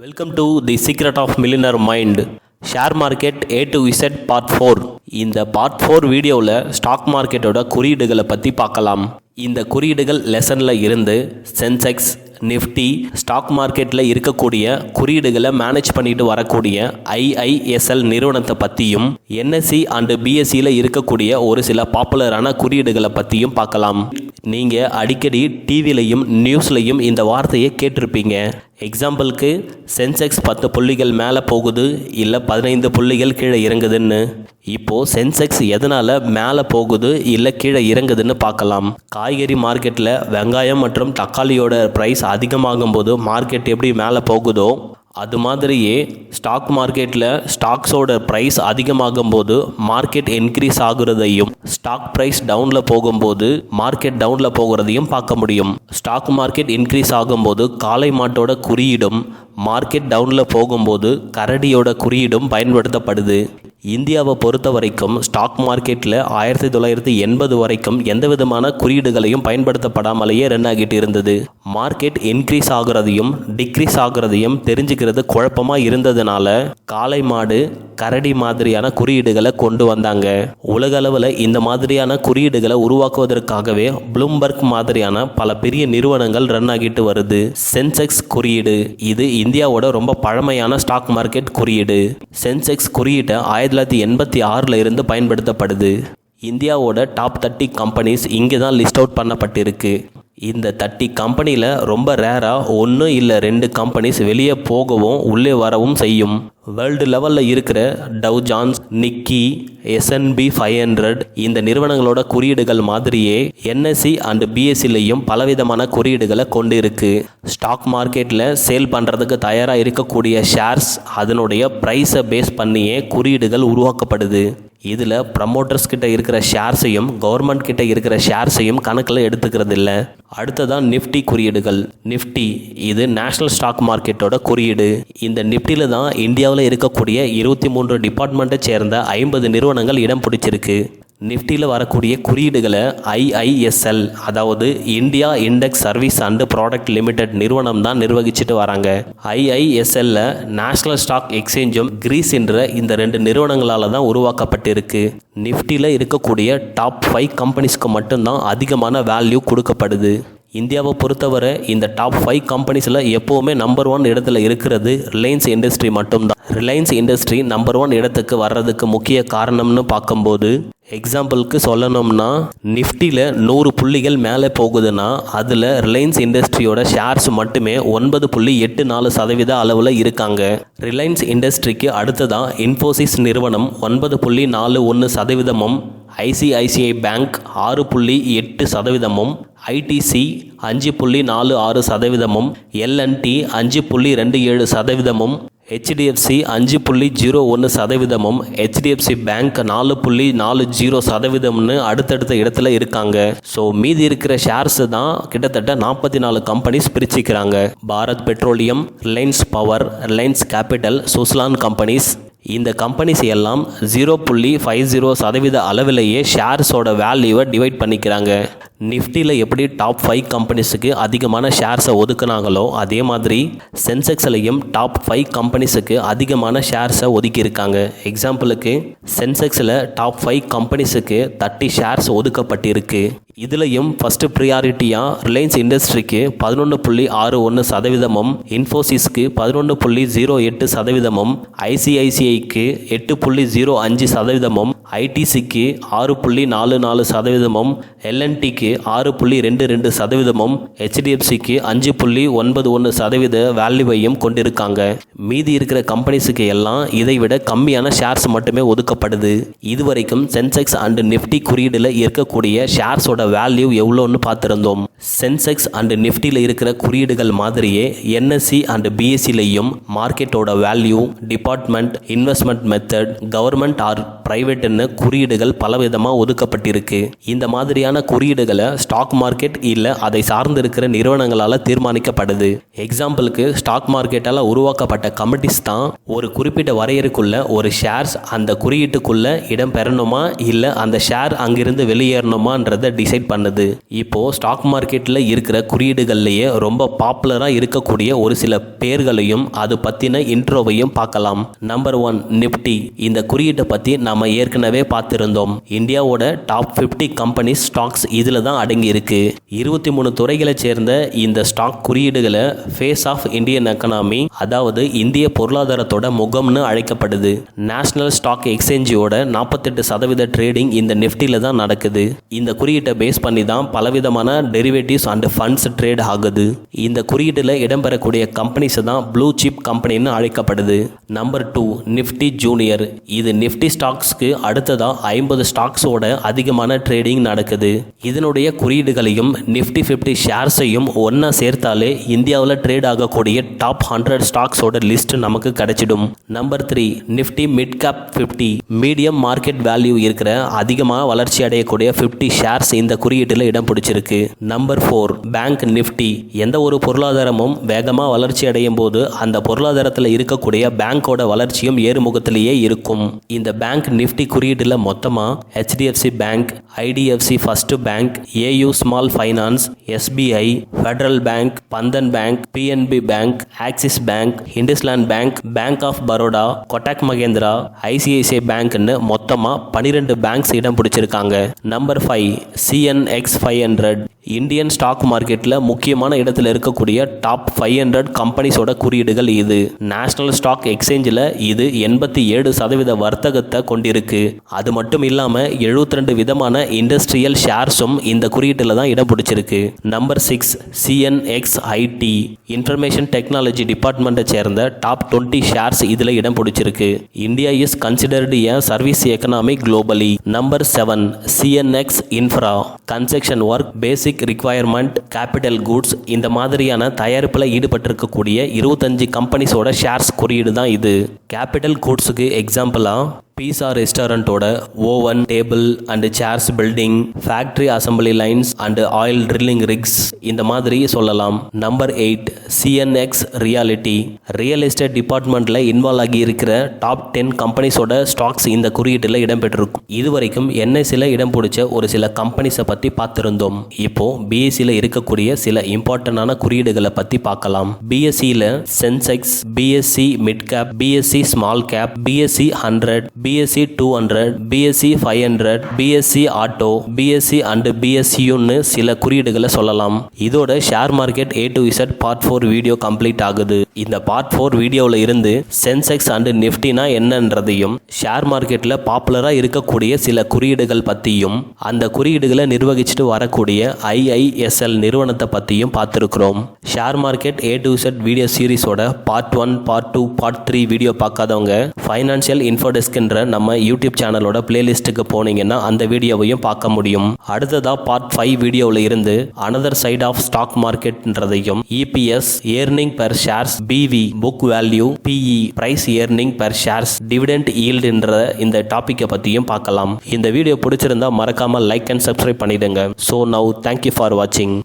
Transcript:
Welcome to the secret of millionaire mind. Share market A to Z part 4. இந்த part 4 வீடியோவில் stock மார்க்கெட்டோட குறியீடுகளை பற்றி பார்க்கலாம். இந்த குறியீடுகள் லெசனில் இருந்து சென்செக்ஸ், நிஃப்டி, ஸ்டாக் மார்க்கெட்டில் இருக்கக்கூடிய குறியீடுகளை மேனேஜ் பண்ணிட்டு வரக்கூடிய IISL நிறுவனத்தை பற்றியும் NSE அண்டு BSEயில் இருக்கக்கூடிய ஒரு சில பாப்புலரான குறியீடுகளை பற்றியும் பார்க்கலாம். நீங்கள் அடிக்கடி டிவிலையும் நியூஸ்லையும் இந்த வார்த்தையை கேட்டிருப்பீங்க. எக்ஸாம்பிளுக்கு சென்செக்ஸ் 10 புள்ளிகள் மேலே போகுது, இல்லை 15 புள்ளிகள் கீழே இறங்குதுன்னு. இப்போது சென்செக்ஸ் எதனால் மேலே போகுது இல்லை கீழே இறங்குதுன்னு பார்க்கலாம். காய்கறி மார்க்கெட்டில் வெங்காயம் மற்றும் தக்காளியோட ப்ரைஸ் அதிகமாகும் போது மார்க்கெட் எப்படி மேலே போகுதோ அது மாதிரியே ஸ்டாக் மார்க்கெட்டில் ஸ்டாக்ஸோட ப்ரைஸ் அதிகமாகும் போது மார்க்கெட் இன்க்ரீஸ் ஆகுறதையும், ஸ்டாக் ப்ரைஸ் டவுனில் போகும்போது மார்க்கெட் டவுனில் போகிறதையும் பார்க்க முடியும். ஸ்டாக் மார்க்கெட் இன்க்ரீஸ் ஆகும்போது காளை மாட்டோட குறியீடும், மார்க்கெட் டவுனில் போகும்போது கரடியோட குறியீடும் பயன்படுத்தப்படுது. இந்தியாவை பொறுத்த வரைக்கும் ஸ்டாக் மார்க்கெட்டில் 1980 வரைக்கும் எந்த விதமான குறியீடுகளையும் பயன்படுத்தப்படாமலேயே ரன் ஆகிட்டு இருந்தது. மார்க்கெட் இன்க்ரீஸ் ஆகுறதையும் டிக்ரீஸ் ஆகுறதையும் தெரிஞ்சுக்கிறது குழப்பமாக இருந்ததுனால காளை மாடு, கரடி மாதிரியான குறியீடுகளை கொண்டு வந்தாங்க. உலக அளவில் இந்த மாதிரியான குறியீடுகளை உருவாக்குவதற்காகவே ப்ளூம்பர்க் மாதிரியான பல பெரிய நிறுவனங்கள் ரன் ஆகிட்டு வருது. சென்செக்ஸ் குறியீடு இது இந்தியாவோட ரொம்ப பழமையான ஸ்டாக் மார்க்கெட் குறியீடு. சென்செக்ஸ் குறியீட்டை 1986 இருந்து பயன்படுத்தப்படுது. இந்தியாவோட டாப் 30 கம்பெனிஸ் இங்கே தான் லிஸ்ட் அவுட் பண்ணப்பட்டிருக்கு. இந்த 30 கம்பெனியில் ரொம்ப ரேராக 1 இல்லை 2 கம்பெனிஸ் வெளியே போகவும் உள்ளே வரவும் செய்யும். வேர்ல்டு லெவலில் இருக்கிற டவ் ஜான்ஸ், நிக்கி, S&P 500 இந்த நிறுவனங்களோட குறியீடுகள் மாதிரியே NSE அண்டு BSEலையும் பலவிதமான குறியீடுகளை கொண்டு இருக்கு. ஸ்டாக் மார்க்கெட்டில் சேல் பண்ணுறதுக்கு தயாராக இருக்கக்கூடிய ஷேர்ஸ் அதனுடைய ப்ரைஸை பேஸ் பண்ணியே குறியீடுகள் உருவாக்கப்படுது. இதில் ப்ரமோட்டர்ஸ் கிட்ட இருக்கிற ஷேர்ஸையும் கவர்மெண்ட் கிட்ட இருக்கிற ஷேர்ஸையும் கணக்கில் எடுத்துக்கிறது இல்லை. அடுத்ததான் நிஃப்டி குறியீடுகள். நிஃப்டி இது நேஷனல் ஸ்டாக் மார்க்கெட்டோட குறியீடு. இந்த நிஃப்டியில் தான் இந்தியாவில் இருக்கக்கூடிய 23 டிபார்ட்மெண்ட்டை சேர்ந்த 50 நிறுவனங்கள் இடம் பிடிச்சிருக்கு. நிஃப்டியில் வரக்கூடிய குறியீடுகளை IISL அதாவது India index service and product limited நிறுவனம் தான் நிர்வகிச்சுட்டு வராங்க. IISLல நேஷனல் ஸ்டாக் எக்ஸ்சேஞ்சும் கிரீஸ் என்ற இந்த 2 நிறுவனங்களால் தான் உருவாக்கப்பட்டிருக்கு. நிஃப்டியில் இருக்கக்கூடிய டாப் 5 கம்பெனிஸ்க்கு மட்டும்தான் அதிகமான வேல்யூ கொடுக்கப்படுது. இந்தியாவை பொறுத்தவரை இந்த டாப் 5 கம்பெனிஸில் எப்போவுமே நம்பர் 1 இடத்துல இருக்கிறது ரிலையன்ஸ் இண்டஸ்ட்ரி மட்டும்தான். ரிலையன்ஸ் இண்டஸ்ட்ரி நம்பர் 1 இடத்துக்கு வர்றதுக்கு முக்கிய காரணம்னு பார்க்கும்போது, எக்ஸாம்பிளுக்கு சொல்லணும்னா நிஃப்டியில் 100 புள்ளிகள் மேலே போகுதுன்னா அதில் ரிலையன்ஸ் இண்டஸ்ட்ரியோட ஷேர்ஸ் மட்டுமே 9.84% அளவில் இருக்காங்க. ரிலையன்ஸ் இண்டஸ்ட்ரிக்கு அடுத்ததான் இன்ஃபோசிஸ் நிறுவனம் 9.41%, ICICI bank 6.8%, ITC 5.46%, L&T 5.27%, HDFC 5.01%, HDFC bank 4.40%ன்னு அடுத்தடுத்த இடத்துல இருக்காங்க. ஸோ மீதி இருக்கிற ஷேர்ஸ் தான் கிட்டத்தட்ட 44 கம்பெனிஸ் பிரிச்சுக்கிறாங்க. Bharat petroleum, Reliance power, Reliance capital, Suzlon companies. இந்த கம்பெனிஸ் எல்லாம் 0.50% அளவிலேயே ஷேர்ஸோட வேல்யூவை டிவைட் பண்ணிக்கிறாங்க. நிஃப்டியில் எப்படி டாப் 5 கம்பெனிஸுக்கு அதிகமான ஷேர்ஸை ஒதுக்குனாங்களோ அதே மாதிரி சென்செக்ஸ்லையும் டாப் 5 கம்பெனிஸுக்கு அதிகமான ஷேர்ஸை ஒதுக்கியிருக்காங்க. எக்ஸாம்பிளுக்கு சென்செக்ஸில் டாப் 5 கம்பெனிஸுக்கு 30 ஷேர்ஸ் ஒதுக்கப்பட்டிருக்கு. இதுலேயும் ஃபஸ்ட்டு ப்ரியாரிட்டியாக ரிலையன்ஸ் இண்டஸ்ட்ரிக்கு 11.61%, இன்ஃபோசிஸ்க்கு 11.08%, ICICIக்கு 8.05%, ITCக்கு 6.44%, L&Tக்கு 6.22%, HDFCக்கு 5.91% வேல்யூவையும் கொண்டிருக்காங்க. மீதி இருக்கிற கம்பெனிஸுக்கு எல்லாம் இதை விட கம்மியான ஷேர்ஸ் மட்டுமே ஒதுக்கப்படுது. இதுவரைக்கும் சென்செக்ஸ் அண்டு நிஃப்டி குறியீடில் இருக்கக்கூடிய ஷேர்ஸோட வேல்யூ எவ்வளோன்னு பார்த்துருந்தோம். சென்செக்ஸ் அண்டு நிஃப்டியில் இருக்கிற குறியீடுகள் மாதிரியே NSE அண்டு BSEலையும் மார்க்கெட்டோட value, department, investment method, government or பிரைவேட்னு குறியீடுகள் பலவிதமாக ஒதுக்கப்பட்டிருக்கு. இந்த மாதிரியான குறியீடுகளை ஸ்டாக் மார்க்கெட் இல்லை அதை சார்ந்து இருக்கிற நிறுவனங்களால் தீர்மானிக்கப்படுது. எக்ஸாம்பிளுக்கு ஸ்டாக் மார்க்கெட்டால் உருவாக்கப்பட்ட கமிட்டிஸ் தான் ஒரு குறிப்பிட்ட வரையறுக்குள்ள ஒரு ஷேர்ஸ் அந்த குறியீட்டுக்குள்ள இடம் பெறணுமா இல்லை அந்த ஷேர் அங்கிருந்து வெளியேறணுமான்றதை டிசைட் பண்ணுது. இப்போ ஸ்டாக் மார்க்கெட் மார்க்கெட்டில் இருக்கிற குறியீடுகள்லேயே ரொம்ப பாப்புலராக இருக்கக்கூடிய ஒரு சில பேர்களையும் அது பற்றின இன்ட்ரோவையும் பார்க்கலாம். Number 1 Nifty. இந்த குறியீட்டை பற்றி நம்ம ஏற்கனவே பார்த்துருந்தோம். இந்தியாவோட டாப் 50 கம்பெனிஸ் ஸ்டாக்ஸ் இதில் தான் அடங்கி இருக்கு. 23 துறைகளை சேர்ந்த இந்த ஸ்டாக் குறியீடுகளை ஃபேஸ் ஆஃப் இந்தியன் எக்கனாமி, அதாவது இந்திய பொருளாதாரத்தோட முகம்னு அழைக்கப்படுது. நேஷனல் ஸ்டாக் எக்ஸ்சேஞ்சோட 48% ட்ரேடிங் இந்த நிஃப்டியில் தான் நடக்குது. இந்த குறியீட்டை பேஸ் பண்ணி தான் பலவிதமான டெரிவேட்டிவ்ஸ் அண்ட் ஃபண்ட்ஸ் ட்ரேட் ஆகுது. இந்த குறியீட்டில் இடம்பெறக்கூடிய கம்பெனிஸ் தான் ப்ளூ சிப் கம்பெனின்னு அழைக்கப்படுது. Number 2 Nifty junior. இது நிஃப்டி ஸ்டாக்ஸ்க்கு அடுத்ததா 50 ஸ்டாக்ஸோட அதிகமான ட்ரேடிங் நடக்குது. இதனுடைய குறியீடுகளையும் நிஃப்டி 50 ஷேர்ஸையும் ஒன்னா சேர்த்தாலே இந்தியாவில் ட்ரேட் ஆகக்கூடிய டாப் 100 ஸ்டாக்ஸோட லிஸ்ட் நமக்கு கிடைச்சிடும். Number 3 Nifty mid cap 50. Medium market value இருக்கிற அதிகமாக வளர்ச்சி அடையக்கூடிய 50 ஷேர்ஸ் இந்த குறியீட்டில் இடம் பிடிச்சிருக்கு. Number 4 bank Nifty. எந்த ஒரு பொருளாதாரமும் வேகமாக வளர்ச்சி அடையும் போது அந்த பொருளாதாரத்தில் இருக்கக்கூடிய பேங்கோட வளர்ச்சியும் ஏறுமுகத்திலேயே இருக்கும். இந்த பேங்க் நிஃப்டி குறியீட்டில் மொத்தமாக HDFC Bank, IDFC First Bank, AU Small Finance, SBI, Federal Bank, Bandhan Bank, PNB Bank, Axis Bank, IndusInd Bank, Bank of Baroda, Kotak Mahindra, ICICI பேங்க்னு மொத்தமாக 12 பேங்க்ஸ் இடம் பிடிச்சிருக்காங்க. Number 5 CNX 500. இந்தியன் ஸ்டாக் மார்க்கெட்டில் முக்கியமான இடத்துல இருக்கக்கூடிய டாப் 500 கம்பெனிஸோட குறியீடுகள் இது. நேஷனல் ஸ்டாக் எக்ஸ்சேஞ்சில் இது 87% வர்த்தகத்தை கொண்டிருக்கு. அது மட்டும் இல்லாமல் 72 விதமான இண்டஸ்ட்ரியல் ஷேர்ஸும் இந்த குறியீட்டில் தான் இடம் பிடிச்சிருக்கு. Number 6 CNX IT. Information technology டிபார்ட்மெண்ட்டை சேர்ந்த டாப் 20 ஷேர்ஸ் இதில் இடம் பிடிச்சிருக்கு. India is considered a service economy globally. Number 7 CNX Infra. Construction work, basic requirement, capital goods இந்த மாதிரியான தயாரிப்பில் ஈடுபட்டிருக்கக்கூடிய 25 கம்பெனிஸோட ஷேர்ஸ் குறியீடு தான் இது. கேபிட்டல் கூட்ஸுக்கு எக்ஸாம்பிளாக பீஸா ரெஸ்டாரண்ட்டோட oven, table and chairs building, factory assembly lines and oil drilling rigs இந்த மாதிரி சொல்லலாம். Number 8 CNX realty. Real estate டிபார்ட்மெண்ட்டில் இன்வால்வ் ஆகி இருக்கிற டாப் 10 கம்பெனிஸோட ஸ்டாக்ஸ் இந்த குறியீட்டில் இடம்பெற்றிருக்கும். இதுவரைக்கும் NSEல இடம் பிடிச்ச ஒரு சில கம்பெனிஸை பற்றி பார்த்துருந்தோம். இப்போ BSEல இருக்கக்கூடிய சில இம்பார்ட்டன்டான குறியீடுகளை பற்றி பார்க்கலாம். BSEல Sensex, BSE mid cap, BSE small cap, BSE 100, BSE 200, BSE 500, BSE auto, BSE and BSUன்னு சில குறியீடுகளை சொல்லலாம். இதோட share market A to Z part 4 video complete ஆகுது. இந்த பார்ட் 4 வீடியோவில் இருந்து சென்செக்ஸ் அண்ட் நிஃப்டினா என்னன்றதையும், ஷேர் மார்க்கெட்டில் பாப்புலராக இருக்கக்கூடிய சில குறியீடுகள் பற்றியும், அந்த குறியீடுகளை நிர்வகிச்சுட்டு வரக்கூடிய IISL நிறுவனத்தை பற்றியும் பார்த்துருக்குறோம். Share market A to Z video சீரிஸோட பார்ட் 1, பார்ட் 2, பார்ட் 3 வீடியோ பார்க்காதவங்க ஃபைனான்சியல் இன்ஃபோடெஸ்க்ன்ற நம்ம யூடியூப் சேனலோட பிளேலிஸ்ட்டுக்கு போனீங்கன்னா அந்த வீடியோவையும் பார்க்க முடியும். அடுத்ததா பார்ட் 5 வீடியோவில் இருந்து அனதர் சைட் ஆஃப் ஸ்டாக் மார்க்கெட்ன்றதையும், EPS, earning per shares, BV, book value, PE, price earning per shares, dividend ஈல்டுன்ற இந்த டாப்பிக்கை பற்றியும் பார்க்கலாம். இந்த வீடியோ பிடிச்சிருந்தா மறக்காம லைக் அண்ட் சப்ஸ்கிரைப் பண்ணிடுங்க. ஸோ நவ் தேங்க்யூ ஃபார் வாட்சிங்.